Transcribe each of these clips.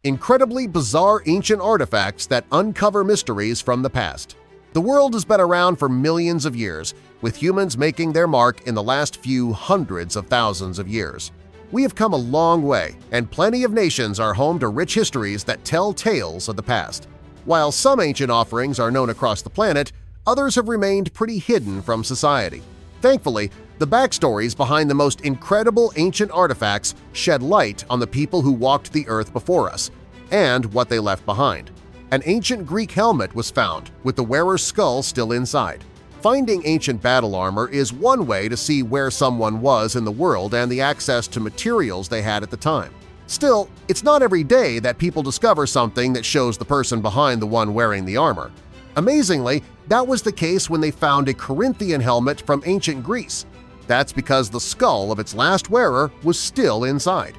incredibly bizarre ancient artifacts that uncover mysteries from the past. The world has been around for millions of years, with humans making their mark in the last few hundreds of thousands of years. We have come a long way, and plenty of nations are home to rich histories that tell tales of the past. While some ancient offerings are known across the planet, others have remained pretty hidden from society. Thankfully, the backstories behind the most incredible ancient artifacts shed light on the people who walked the earth before us and what they left behind. An ancient Greek helmet was found, with the wearer's skull still inside. Finding ancient battle armor is one way to see where someone was in the world and the access to materials they had at the time. Still, it's not every day that people discover something that shows the person behind the one wearing the armor. Amazingly, that was the case when they found a Corinthian helmet from ancient Greece. That's because the skull of its last wearer was still inside.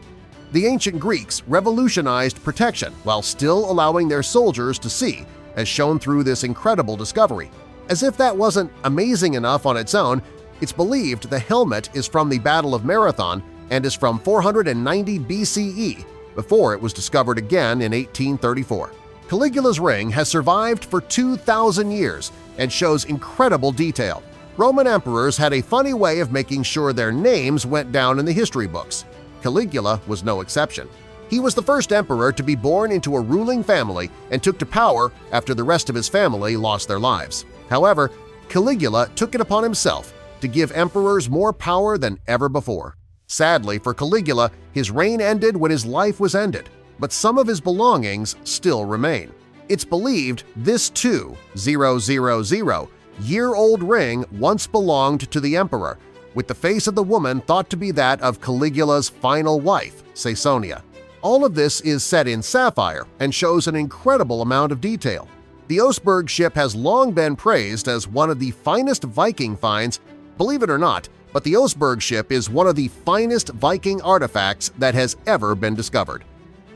The ancient Greeks revolutionized protection while still allowing their soldiers to see, as shown through this incredible discovery. As if that wasn't amazing enough on its own, it's believed the helmet is from the Battle of Marathon and is from 490 BCE, before it was discovered again in 1834. Caligula's ring has survived for 2,000 years and shows incredible detail. Roman emperors had a funny way of making sure their names went down in the history books. Caligula was no exception. He was the first emperor to be born into a ruling family and took to power after the rest of his family lost their lives. However, Caligula took it upon himself to give emperors more power than ever before. Sadly for Caligula, his reign ended when his life was ended, but some of his belongings still remain. It's believed this too, 000-year-old ring once belonged to the emperor, with the face of the woman thought to be that of Caligula's final wife, Caesonia. All of this is set in sapphire and shows an incredible amount of detail. The Oseberg ship has long been praised as one of the finest Viking finds. Believe it or not, but the Oseberg ship is one of the finest Viking artifacts that has ever been discovered.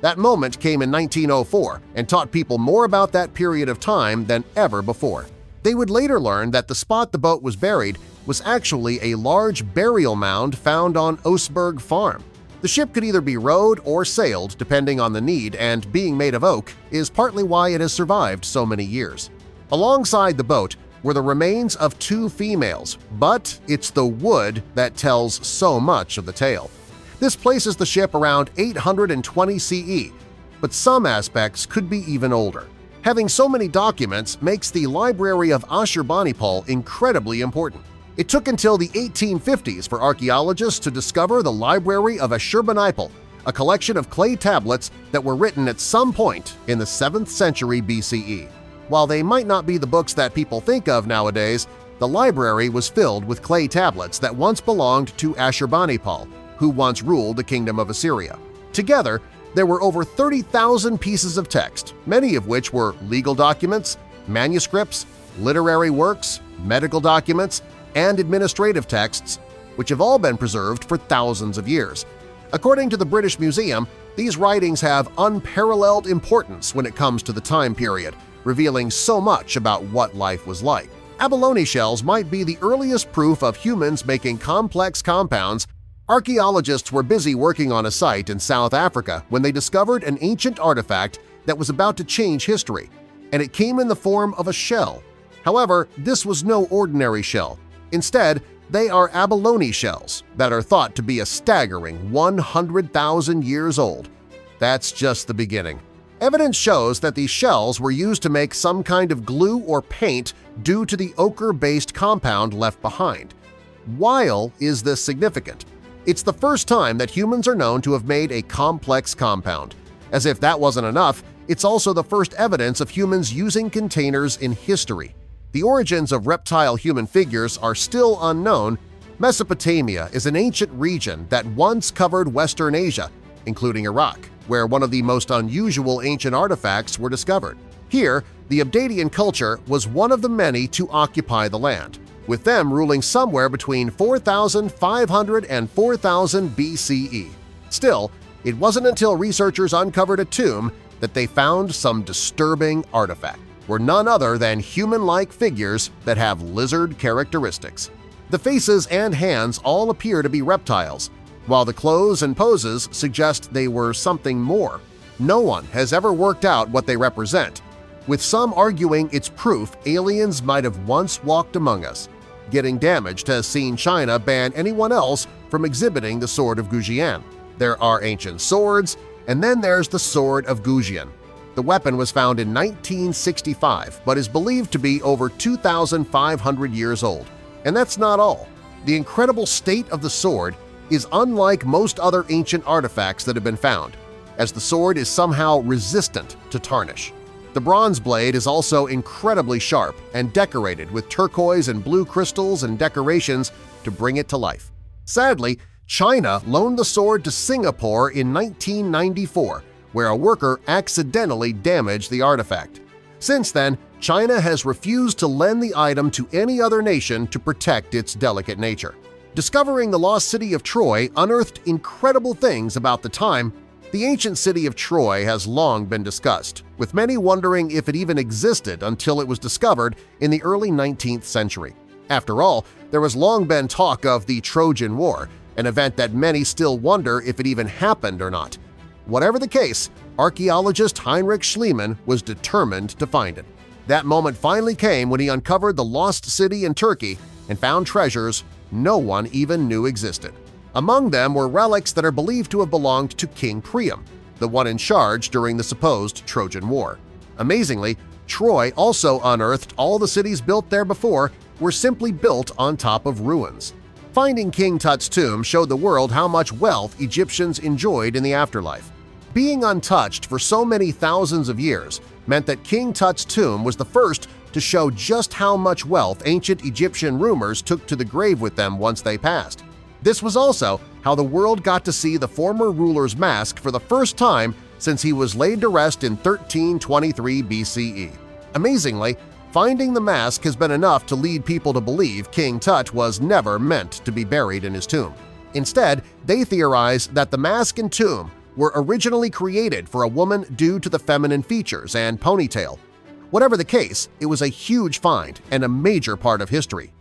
That moment came in 1904 and taught people more about that period of time than ever before. They would later learn that the spot the boat was buried was actually a large burial mound found on Oseberg Farm. The ship could either be rowed or sailed depending on the need, and being made of oak is partly why it has survived so many years. Alongside the boat were the remains of two females, but it's the wood that tells so much of the tale. This places the ship around 820 CE, but some aspects could be even older. Having so many documents makes the Library of Ashurbanipal incredibly important. It took until the 1850s for archaeologists to discover the Library of Ashurbanipal, a collection of clay tablets that were written at some point in the 7th century BCE. While they might not be the books that people think of nowadays, the library was filled with clay tablets that once belonged to Ashurbanipal, who once ruled the Kingdom of Assyria. Together, there were over 30,000 pieces of text, many of which were legal documents, manuscripts, literary works, medical documents, and administrative texts, which have all been preserved for thousands of years. According to the British Museum, these writings have unparalleled importance when it comes to the time period, revealing so much about what life was like. Abalone shells might be the earliest proof of humans making complex compounds. Archaeologists were busy working on a site in South Africa when they discovered an ancient artifact that was about to change history, and it came in the form of a shell. However, this was no ordinary shell. Instead, they are abalone shells that are thought to be a staggering 100,000 years old. That's just the beginning. Evidence shows that these shells were used to make some kind of glue or paint due to the ochre-based compound left behind. Why is this significant? It's the first time that humans are known to have made a complex compound. As if that wasn't enough, it's also the first evidence of humans using containers in history. The origins of reptile human figures are still unknown. Mesopotamia is an ancient region that once covered Western Asia, including Iraq, where one of the most unusual ancient artifacts were discovered. Here, the Abdadian culture was one of the many to occupy the land, with them ruling somewhere between 4,500 and 4,000 BCE. Still, it wasn't until researchers uncovered a tomb that they found some disturbing artifact. Were none other than human-like figures that have lizard characteristics. The faces and hands all appear to be reptiles, while the clothes and poses suggest they were something more. no one has ever worked out what they represent, with some arguing it's proof aliens might have once walked among us. Getting Damaged has seen China ban anyone else from exhibiting the Sword of Goujian. There are ancient swords, and then there's the Sword of Goujian. The weapon was found in 1965 but is believed to be over 2,500 years old. And that's not all. The incredible state of the sword is unlike most other ancient artifacts that have been found, as the sword is somehow resistant to tarnish. The bronze blade is also incredibly sharp and decorated with turquoise and blue crystals and decorations to bring it to life. Sadly, China loaned the sword to Singapore in 1994, where a worker accidentally damaged the artifact. Since then, China has refused to lend the item to any other nation to protect its delicate nature. Discovering the lost city of Troy unearthed incredible things about the time. The ancient city of Troy has long been discussed, with many wondering if it even existed until it was discovered in the early 19th century. After all, there has long been talk of the Trojan War, an event that many still wonder if it even happened or not. Whatever the case, archaeologist Heinrich Schliemann was determined to find it. That moment finally came when he uncovered the lost city in Turkey and found treasures no one even knew existed. Among them were relics that are believed to have belonged to King Priam, the one in charge during the supposed Trojan War. Amazingly, Troy also unearthed all the cities built there before were simply built on top of ruins. Finding King Tut's tomb showed the world how much wealth Egyptians enjoyed in the afterlife. Being untouched for so many thousands of years meant that King Tut's tomb was the first to show just how much wealth ancient Egyptian rulers took to the grave with them once they passed. This was also how the world got to see the former ruler's mask for the first time since he was laid to rest in 1323 BCE. Amazingly, finding the mask has been enough to lead people to believe King Tut was never meant to be buried in his tomb. Instead, they theorize that the mask and tomb were originally created for a woman due to the feminine features and ponytail. Whatever the case, it was a huge find and a major part of history.